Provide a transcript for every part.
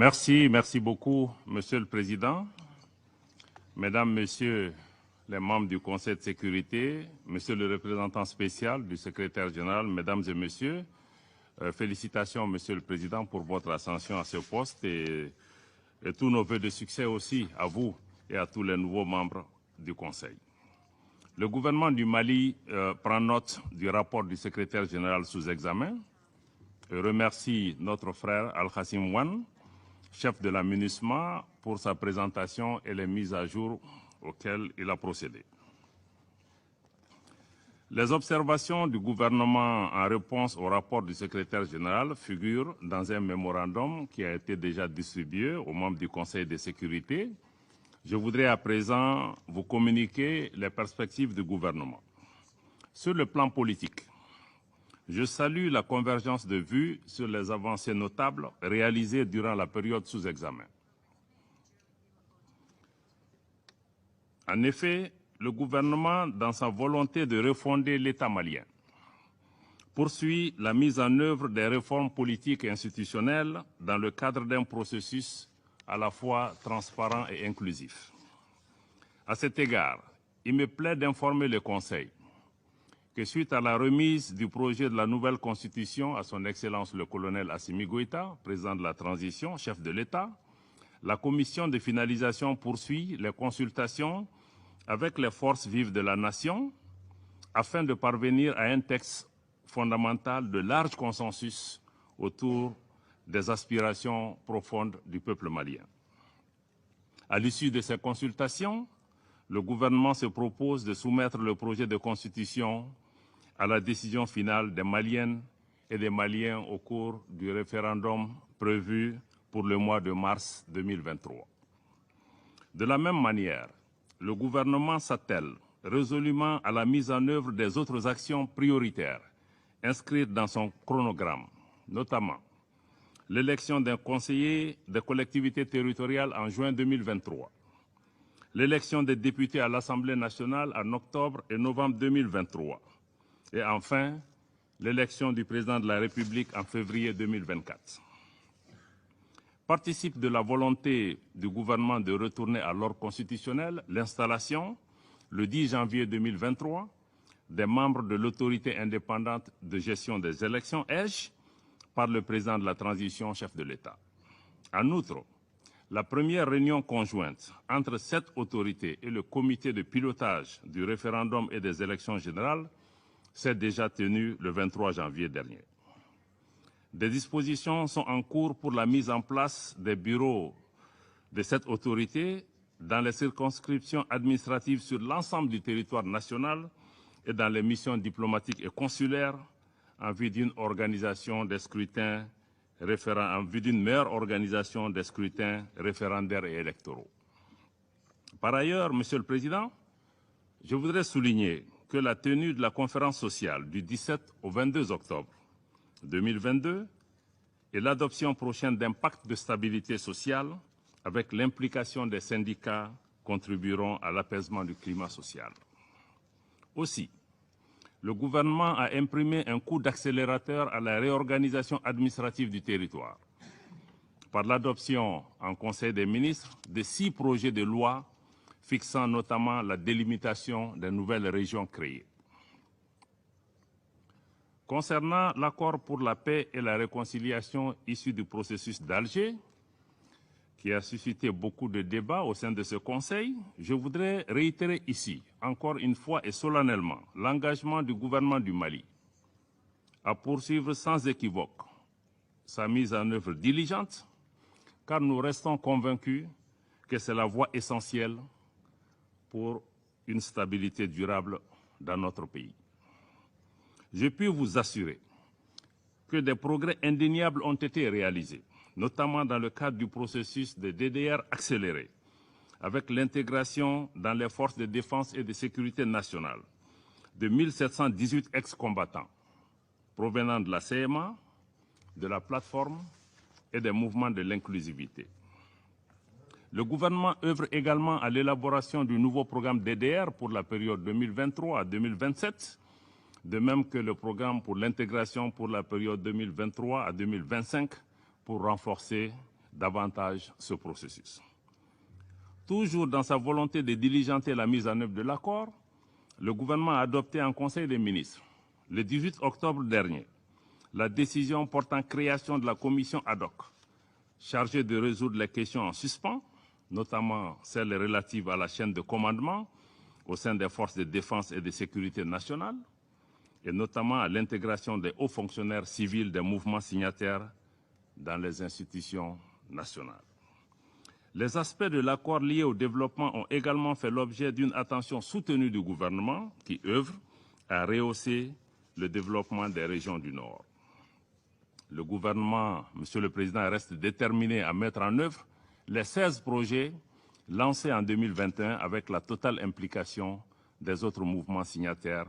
Merci beaucoup, Monsieur le Président. Mesdames, Messieurs les membres du Conseil de sécurité, Monsieur le représentant spécial du secrétaire général, Mesdames et Messieurs, félicitations, Monsieur le Président, pour votre ascension à ce poste et tous nos vœux de succès aussi à vous et à tous les nouveaux membres du Conseil. Le gouvernement du Mali prend note du rapport du secrétaire général sous examen et remercie notre frère Al-Khassim Wan, chef de la MINUSMA, pour sa présentation et les mises à jour auxquelles il a procédé. Les observations du gouvernement en réponse au rapport du secrétaire général figurent dans un mémorandum qui a été déjà distribué aux membres du Conseil de sécurité. Je voudrais à présent vous communiquer les perspectives du gouvernement. Sur le plan politique, je salue la convergence de vues sur les avancées notables réalisées durant la période sous examen. En effet, le gouvernement, dans sa volonté de refonder l'État malien, poursuit la mise en œuvre des réformes politiques et institutionnelles dans le cadre d'un processus à la fois transparent et inclusif. À cet égard, il me plaît d'informer le Conseil que suite à la remise du projet de la nouvelle Constitution à son Excellence le colonel Assimi Goïta, président de la transition, chef de l'État, la commission de finalisation poursuit les consultations avec les forces vives de la nation afin de parvenir à un texte fondamental de large consensus autour des aspirations profondes du peuple malien. À l'issue de ces consultations, le gouvernement se propose de soumettre le projet de constitution à la décision finale des Maliennes et des Maliens au cours du référendum prévu pour le mois de mars 2023. De la même manière, le gouvernement s'attelle résolument à la mise en œuvre des autres actions prioritaires inscrites dans son chronogramme, notamment l'élection d'un conseiller des collectivités territoriales en juin 2023, l'élection des députés à l'Assemblée nationale en octobre et novembre 2023, et enfin, l'élection du président de la République en février 2024. Participe de la volonté du gouvernement de retourner à l'ordre constitutionnel l'installation, le 10 janvier 2023, des membres de l'autorité indépendante de gestion des élections, EGE, par le président de la transition, chef de l'État. En outre, la première réunion conjointe entre cette autorité et le comité de pilotage du référendum et des élections générales s'est déjà tenue le 23 janvier dernier. Des dispositions sont en cours pour la mise en place des bureaux de cette autorité dans les circonscriptions administratives sur l'ensemble du territoire national et dans les missions diplomatiques et consulaires en vue d'une organisation des scrutins en vue d'une meilleure organisation des scrutins référendaires et électoraux. Par ailleurs, Monsieur le Président, je voudrais souligner que la tenue de la conférence sociale du 17 au 22 octobre 2022 et l'adoption prochaine d'un pacte de stabilité sociale avec l'implication des syndicats contribueront à l'apaisement du climat social. Aussi, le gouvernement a imprimé un coup d'accélérateur à la réorganisation administrative du territoire par l'adoption en Conseil des ministres de 6 projets de loi fixant notamment la délimitation des nouvelles régions créées. Concernant l'accord pour la paix et la réconciliation issu du processus d'Alger, qui a suscité beaucoup de débats au sein de ce Conseil, je voudrais réitérer ici, encore une fois et solennellement, l'engagement du gouvernement du Mali à poursuivre sans équivoque sa mise en œuvre diligente, car nous restons convaincus que c'est la voie essentielle pour une stabilité durable dans notre pays. Je puis vous assurer que des progrès indéniables ont été réalisés, notamment dans le cadre du processus de DDR accéléré, avec l'intégration dans les forces de défense et de sécurité nationale de 1718 ex-combattants provenant de la CMA, de la plateforme et des mouvements de l'inclusivité. Le gouvernement œuvre également à l'élaboration du nouveau programme DDR pour la période 2023 à 2027, de même que le programme pour l'intégration pour la période 2023 à 2025 pour renforcer davantage ce processus. Toujours dans sa volonté de diligenter la mise en œuvre de l'accord, le gouvernement a adopté en Conseil des ministres, le 18 octobre dernier, la décision portant création de la commission ad hoc, chargée de résoudre les questions en suspens, notamment celles relatives à la chaîne de commandement au sein des forces de défense et de sécurité nationale, et notamment à l'intégration des hauts fonctionnaires civils des mouvements signataires dans les institutions nationales. Les aspects de l'accord liés au développement ont également fait l'objet d'une attention soutenue du gouvernement qui œuvre à rehausser le développement des régions du Nord. Le gouvernement, Monsieur le Président, reste déterminé à mettre en œuvre les 16 projets lancés en 2021 avec la totale implication des autres mouvements signataires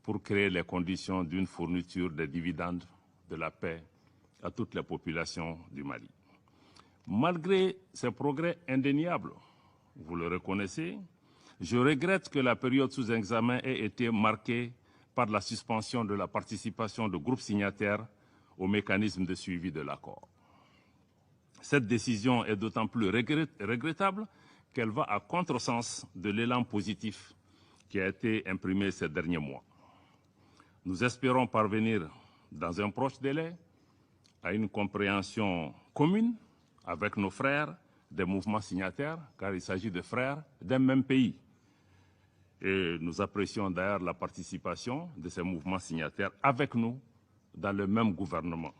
pour créer les conditions d'une fourniture des dividendes de la paix à toutes les populations du Mali. Malgré ces progrès indéniables, vous le reconnaissez, je regrette que la période sous examen ait été marquée par la suspension de la participation de groupes signataires au mécanisme de suivi de l'accord. Cette décision est d'autant plus regrettable qu'elle va à contresens de l'élan positif qui a été imprimé ces derniers mois. Nous espérons parvenir, dans un proche délai, à une compréhension commune avec nos frères des mouvements signataires, car il s'agit de frères d'un même pays. Et nous apprécions d'ailleurs la participation de ces mouvements signataires avec nous dans le même gouvernement.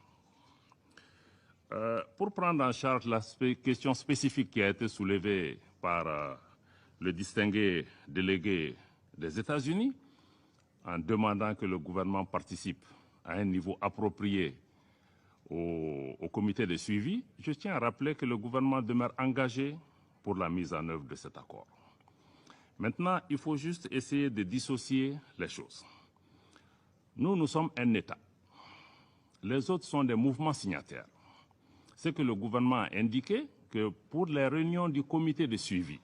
Pour prendre en charge la question spécifique qui a été soulevée par le distingué délégué des États-Unis, en demandant que le gouvernement participe à un niveau approprié au comité de suivi, je tiens à rappeler que le gouvernement demeure engagé pour la mise en œuvre de cet accord. Maintenant, il faut juste essayer de dissocier les choses. Nous sommes un État. Les autres sont des mouvements signataires. C'est que le gouvernement a indiqué que pour les réunions du comité de suivi,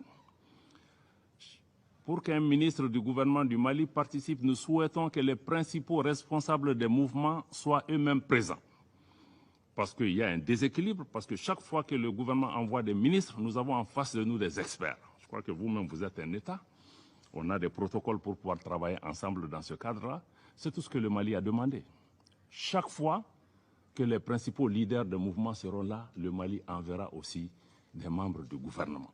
pour qu'un ministre du gouvernement du Mali participe, nous souhaitons que les principaux responsables des mouvements soient eux-mêmes présents. Parce qu'il y a un déséquilibre, parce que chaque fois que le gouvernement envoie des ministres, nous avons en face de nous des experts. Je crois que vous-même, vous êtes un État. On a des protocoles pour pouvoir travailler ensemble dans ce cadre-là. C'est tout ce que le Mali a demandé. Chaque fois que les principaux leaders de mouvements seront là, le Mali enverra aussi des membres du gouvernement.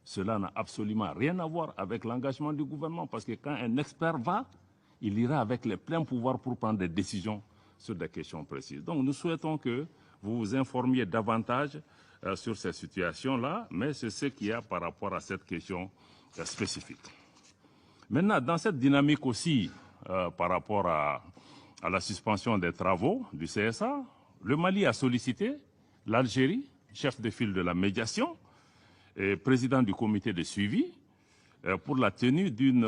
Cela n'a absolument rien à voir avec l'engagement du gouvernement, parce que quand un expert va, il ira avec les pleins pouvoirs pour prendre des décisions sur des questions précises. Donc nous souhaitons que vous vous informiez davantage sur ces situations-là, mais c'est ce qu'il y a par rapport à cette question spécifique. Maintenant, dans cette dynamique aussi, par rapport à la suspension des travaux du CSA, le Mali a sollicité l'Algérie, chef de file de la médiation, et président du comité de suivi, pour la tenue d'une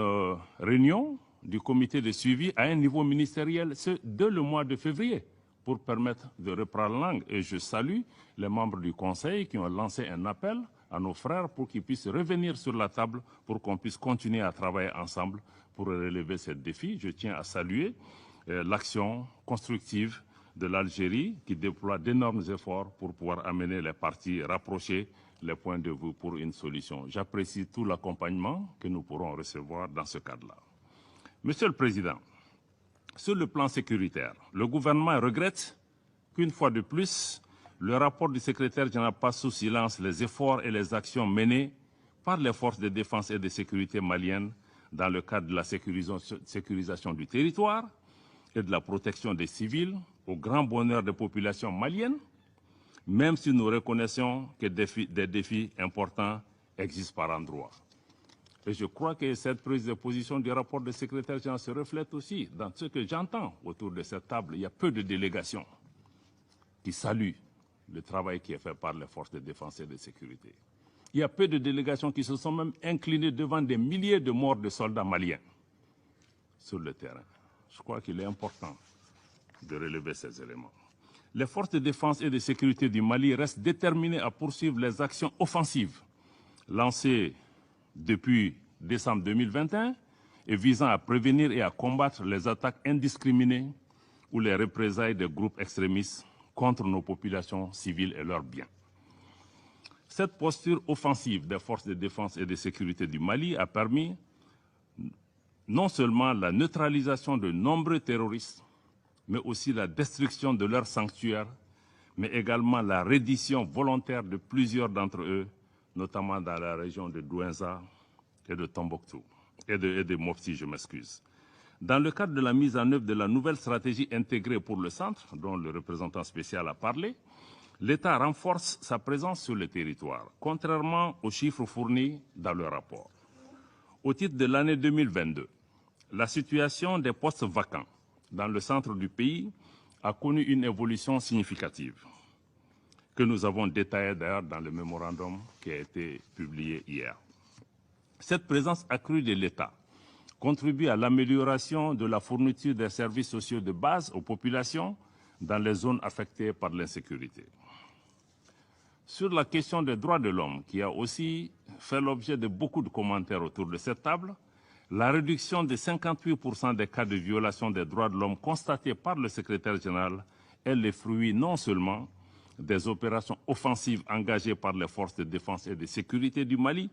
réunion du comité de suivi à un niveau ministériel, ce dès le mois de février, pour permettre de reprendre langue. Et je salue les membres du Conseil qui ont lancé un appel à nos frères pour qu'ils puissent revenir sur la table, pour qu'on puisse continuer à travailler ensemble pour relever ce défi. Je tiens à saluer l'action constructive de l'Algérie qui déploie d'énormes efforts pour pouvoir amener les parties, rapprocher les points de vue pour une solution. J'apprécie tout l'accompagnement que nous pourrons recevoir dans ce cadre-là. Monsieur le Président, sur le plan sécuritaire, le gouvernement regrette qu'une fois de plus, le rapport du secrétaire général passe sous silence les efforts et les actions menées par les forces de défense et de sécurité maliennes dans le cadre de la sécurisation du territoire et de la protection des civils au grand bonheur des populations maliennes, même si nous reconnaissons que des défis importants existent par endroits. Et je crois que cette prise de position du rapport du secrétaire général se reflète aussi dans ce que j'entends autour de cette table. Il y a peu de délégations qui saluent le travail qui est fait par les forces de défense et de sécurité. Il y a peu de délégations qui se sont même inclinées devant des milliers de morts de soldats maliens sur le terrain. Je crois qu'il est important de relever ces éléments. Les forces de défense et de sécurité du Mali restent déterminées à poursuivre les actions offensives lancées depuis décembre 2021 et visant à prévenir et à combattre les attaques indiscriminées ou les représailles des groupes extrémistes contre nos populations civiles et leurs biens. Cette posture offensive des forces de défense et de sécurité du Mali a permis non seulement la neutralisation de nombreux terroristes, mais aussi la destruction de leurs sanctuaires, mais également la reddition volontaire de plusieurs d'entre eux, notamment dans la région de Douenza et de Tombouctou, et de Mopti, je m'excuse. Dans le cadre de la mise en œuvre de la nouvelle stratégie intégrée pour le centre, dont le représentant spécial a parlé, l'État renforce sa présence sur le territoire, contrairement aux chiffres fournis dans le rapport. Au titre de l'année 2022, la situation des postes vacants dans le centre du pays a connu une évolution significative, que nous avons détaillée d'ailleurs dans le mémorandum qui a été publié hier. Cette présence accrue de l'État contribue à l'amélioration de la fourniture des services sociaux de base aux populations dans les zones affectées par l'insécurité. Sur la question des droits de l'homme, qui a aussi fait l'objet de beaucoup de commentaires autour de cette table, la réduction de 58% des cas de violation des droits de l'homme constatés par le secrétaire général est le fruit non seulement des opérations offensives engagées par les forces de défense et de sécurité du Mali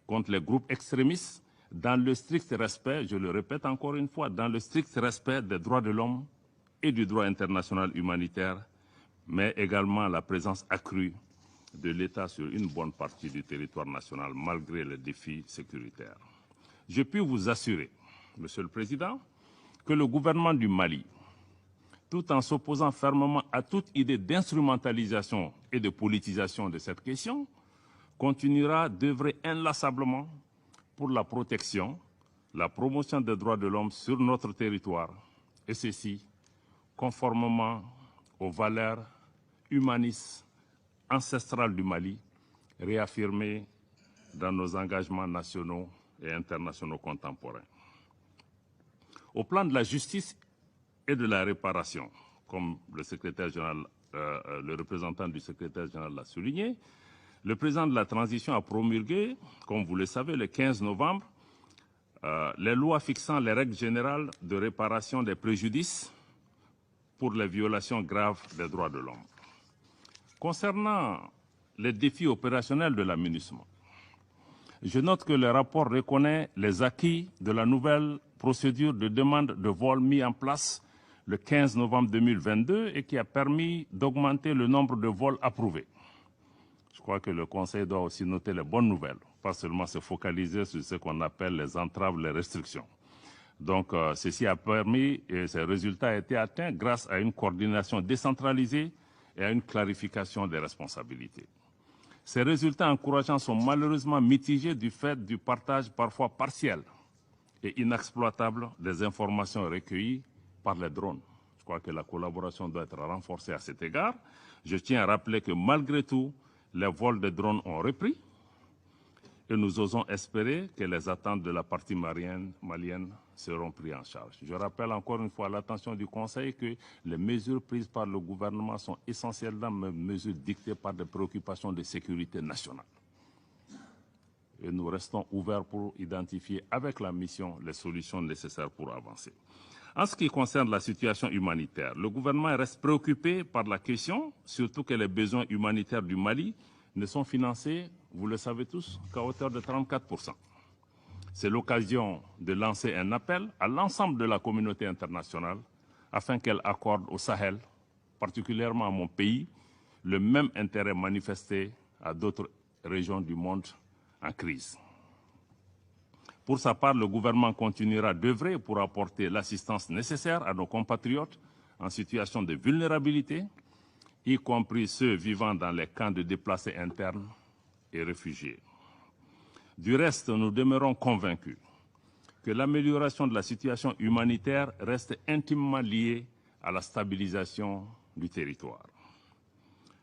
contre les groupes extrémistes, dans le strict respect, je le répète encore une fois, dans le strict respect des droits de l'homme et du droit international humanitaire, mais également la présence accrue de l'État sur une bonne partie du territoire national, malgré les défis sécuritaires. Je puis vous assurer, Monsieur le Président, que le gouvernement du Mali, tout en s'opposant fermement à toute idée d'instrumentalisation et de politisation de cette question, continuera d'œuvrer inlassablement pour la protection, la promotion des droits de l'homme sur notre territoire, et ceci conformément aux valeurs humanistes ancestrales du Mali, réaffirmées dans nos engagements nationaux et internationaux contemporains. Au plan de la justice et de la réparation, comme le secrétaire général, le représentant du secrétaire général l'a souligné, le président de la transition a promulgué, comme vous le savez, le 15 novembre, les lois fixant les règles générales de réparation des préjudices pour les violations graves des droits de l'homme. Concernant les défis opérationnels de la MINUSMA, je note que le rapport reconnaît les acquis de la nouvelle procédure de demande de vol mise en place le 15 novembre 2022 et qui a permis d'augmenter le nombre de vols approuvés. Je crois que le Conseil doit aussi noter les bonnes nouvelles, pas seulement se focaliser sur ce qu'on appelle les entraves, les restrictions. Donc, ceci a permis, et ces résultats ont été atteints grâce à une coordination décentralisée et à une clarification des responsabilités. Ces résultats encourageants sont malheureusement mitigés du fait du partage parfois partiel et inexploitable des informations recueillies par les drones. Je crois que la collaboration doit être renforcée à cet égard. Je tiens à rappeler que malgré tout, les vols de drones ont repris et nous osons espérer que les attentes de la partie malienne seront prises en charge. Je rappelle encore une fois à l'attention du Conseil que les mesures prises par le gouvernement sont essentiellement mesures dictées par des préoccupations de sécurité nationale. Et nous restons ouverts pour identifier avec la mission les solutions nécessaires pour avancer. En ce qui concerne la situation humanitaire, le gouvernement reste préoccupé par la question, surtout que les besoins humanitaires du Mali ne sont financés, vous le savez tous, qu'à hauteur de 34%. C'est l'occasion de lancer un appel à l'ensemble de la communauté internationale afin qu'elle accorde au Sahel, particulièrement à mon pays, le même intérêt manifesté à d'autres régions du monde en crise. Pour sa part, le gouvernement continuera d'œuvrer pour apporter l'assistance nécessaire à nos compatriotes en situation de vulnérabilité, y compris ceux vivant dans les camps de déplacés internes et réfugiés. Du reste, nous demeurons convaincus que l'amélioration de la situation humanitaire reste intimement liée à la stabilisation du territoire.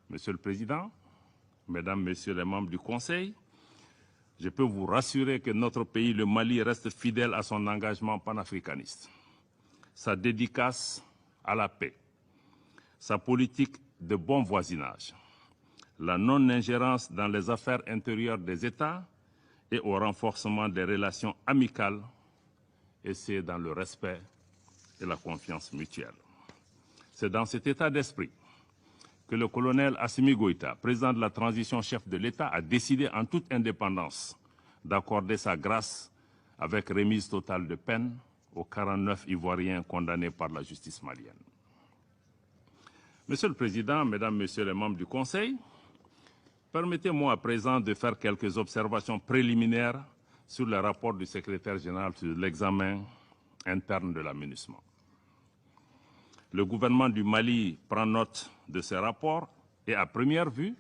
Monsieur le Président, Mesdames, Messieurs les membres du Conseil, je peux vous rassurer que notre pays, le Mali, reste fidèle à son engagement panafricaniste, sa dédicace à la paix, sa politique de bon voisinage, la non-ingérence dans les affaires intérieures des États et au renforcement des relations amicales, et c'est dans le respect et la confiance mutuelle. C'est dans cet état d'esprit que le colonel Assimi Goïta, président de la transition chef de l'État, a décidé en toute indépendance d'accorder sa grâce avec remise totale de peine aux 49 Ivoiriens condamnés par la justice malienne. Monsieur le Président, Mesdames, Messieurs les membres du Conseil, permettez-moi à présent de faire quelques observations préliminaires sur le rapport du secrétaire général sur l'examen interne de la MINUSMA. Le gouvernement du Mali prend note de ces rapports et à première vue,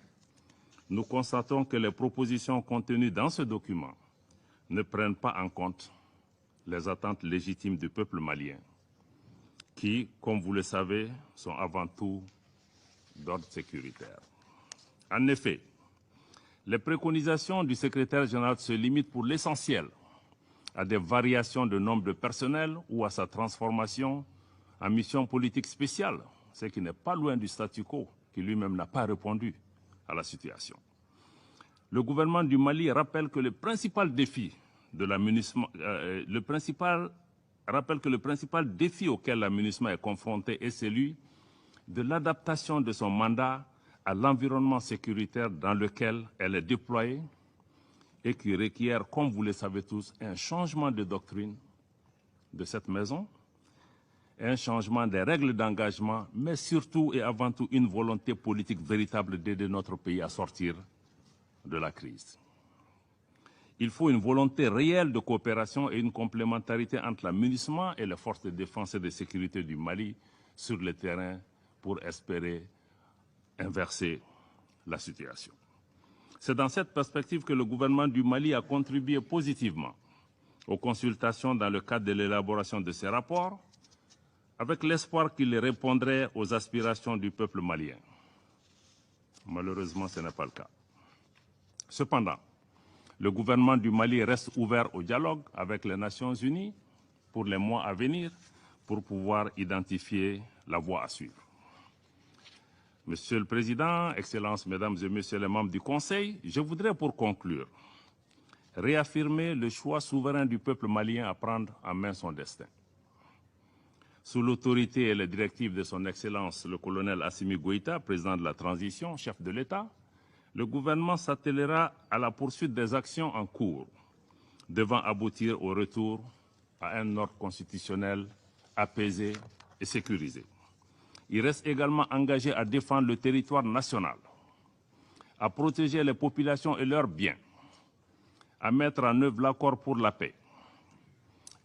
nous constatons que les propositions contenues dans ce document ne prennent pas en compte les attentes légitimes du peuple malien, qui, comme vous le savez, sont avant tout d'ordre sécuritaire. En effet, les préconisations du secrétaire général se limitent pour l'essentiel à des variations de nombre de personnel ou à sa transformation en mission politique spéciale, ce qui n'est pas loin du statu quo, qui lui-même n'a pas répondu à la situation. Le gouvernement du Mali rappelle que le principal défi de la MINUSMA, défi auquel la MINUSMA est confrontée est celui de l'adaptation de son mandat à l'environnement sécuritaire dans lequel elle est déployée et qui requiert, comme vous le savez tous, un changement de doctrine de cette maison, un changement des règles d'engagement, mais surtout et avant tout une volonté politique véritable d'aider notre pays à sortir de la crise. Il faut une volonté réelle de coopération et une complémentarité entre la MINUSMA et les forces de défense et de sécurité du Mali sur le terrain pour espérer inverser la situation. C'est dans cette perspective que le gouvernement du Mali a contribué positivement aux consultations dans le cadre de l'élaboration de ces rapports, avec l'espoir qu'il répondrait aux aspirations du peuple malien. Malheureusement, ce n'est pas le cas. Cependant, le gouvernement du Mali reste ouvert au dialogue avec les Nations Unies pour les mois à venir pour pouvoir identifier la voie à suivre. Monsieur le Président, Excellences, Mesdames et Messieurs les membres du Conseil, je voudrais pour conclure réaffirmer le choix souverain du peuple malien à prendre en main son destin. Sous l'autorité et les directives de son Excellence le colonel Assimi Goïta, président de la transition, chef de l'État, le gouvernement s'attellera à la poursuite des actions en cours, devant aboutir au retour à un ordre constitutionnel apaisé et sécurisé. Il reste également engagé à défendre le territoire national, à protéger les populations et leurs biens, à mettre en œuvre l'accord pour la paix,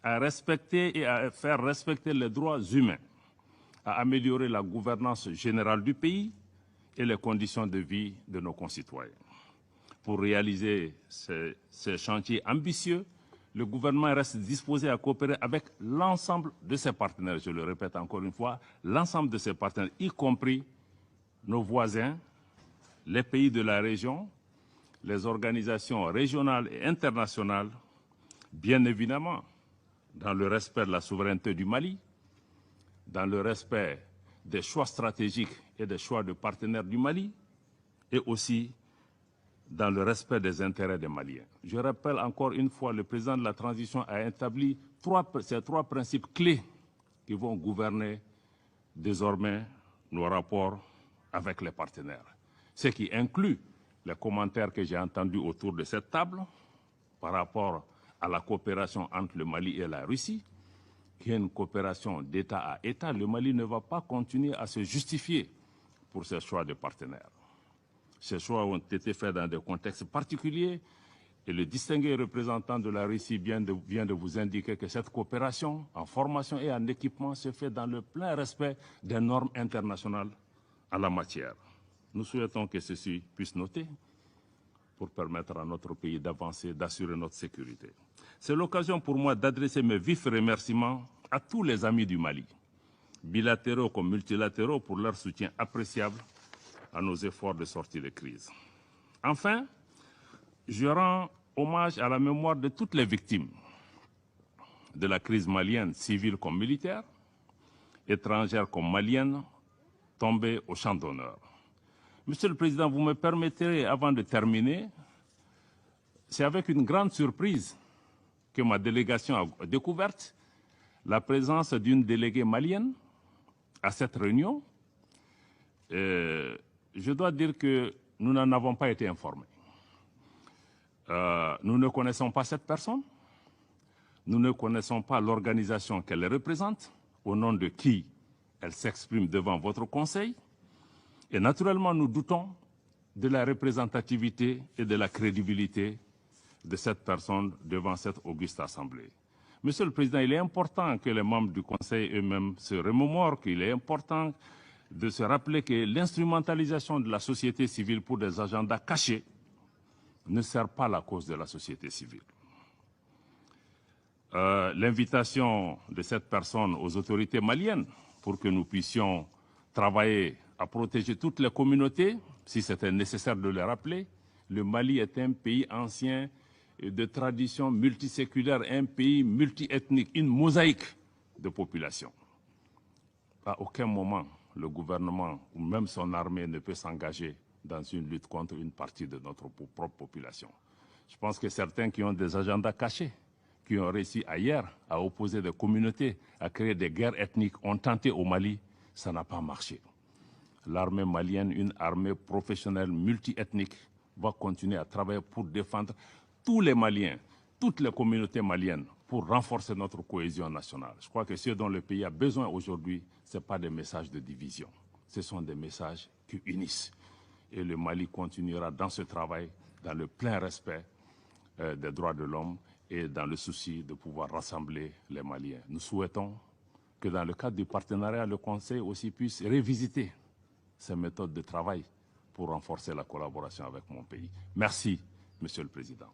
à respecter et à faire respecter les droits humains, à améliorer la gouvernance générale du pays et les conditions de vie de nos concitoyens. Pour réaliser ces chantiers ambitieux, le gouvernement reste disposé à coopérer avec l'ensemble de ses partenaires, je le répète encore une fois, l'ensemble de ses partenaires, y compris nos voisins, les pays de la région, les organisations régionales et internationales, bien évidemment, dans le respect de la souveraineté du Mali, dans le respect des choix stratégiques et des choix de partenaires du Mali, et aussi dans le respect des intérêts des Maliens. Je rappelle encore une fois, le président de la transition a établi ces trois principes clés qui vont gouverner désormais nos rapports avec les partenaires. Ce qui inclut les commentaires que j'ai entendus autour de cette table par rapport à la coopération entre le Mali et la Russie, qui est une coopération d'État à État. Le Mali ne va pas continuer à se justifier pour ses choix de partenaires. Ces choix ont été faits dans des contextes particuliers et le distingué représentant de la Russie vient de vous indiquer que cette coopération en formation et en équipement se fait dans le plein respect des normes internationales en la matière. Nous souhaitons que ceci puisse noter pour permettre à notre pays d'avancer, d'assurer notre sécurité. C'est l'occasion pour moi d'adresser mes vifs remerciements à tous les amis du Mali, bilatéraux comme multilatéraux, pour leur soutien appréciable à nos efforts de sortie de crise. Enfin, je rends hommage à la mémoire de toutes les victimes de la crise malienne, civiles comme militaires, étrangères comme maliennes, tombées au champ d'honneur. Monsieur le Président, vous me permettrez, avant de terminer, c'est avec une grande surprise que ma délégation a découverte la présence d'une déléguée malienne à cette réunion. je dois dire que nous n'en avons pas été informés. Nous ne connaissons pas cette personne. Nous ne connaissons pas l'organisation qu'elle représente, au nom de qui elle s'exprime devant votre Conseil. Et naturellement, nous doutons de la représentativité et de la crédibilité de cette personne devant cette auguste Assemblée. Monsieur le Président, il est important que les membres du Conseil eux-mêmes se remémorent, qu'il est important de se rappeler que l'instrumentalisation de la société civile pour des agendas cachés ne sert pas la cause de la société civile. L'invitation de cette personne aux autorités maliennes pour que nous puissions travailler à protéger toutes les communautés, si c'était nécessaire de le rappeler. Le Mali est un pays ancien de tradition multiséculaire, un pays multiethnique, une mosaïque de population. À aucun moment, le gouvernement ou même son armée ne peut s'engager dans une lutte contre une partie de notre propre population. Je pense que certains qui ont des agendas cachés, qui ont réussi ailleurs à opposer des communautés, à créer des guerres ethniques, ont tenté au Mali, ça n'a pas marché. L'armée malienne, une armée professionnelle multiethnique, va continuer à travailler pour défendre tous les Maliens, toutes les communautés maliennes, pour renforcer notre cohésion nationale. Je crois que ce dont le pays a besoin aujourd'hui, ce n'est pas des messages de division, ce sont des messages qui unissent. Et le Mali continuera dans ce travail, dans le plein respect des droits de l'homme et dans le souci de pouvoir rassembler les Maliens. Nous souhaitons que dans le cadre du partenariat, le Conseil aussi puisse révisiter ses méthodes de travail pour renforcer la collaboration avec mon pays. Merci, Monsieur le Président.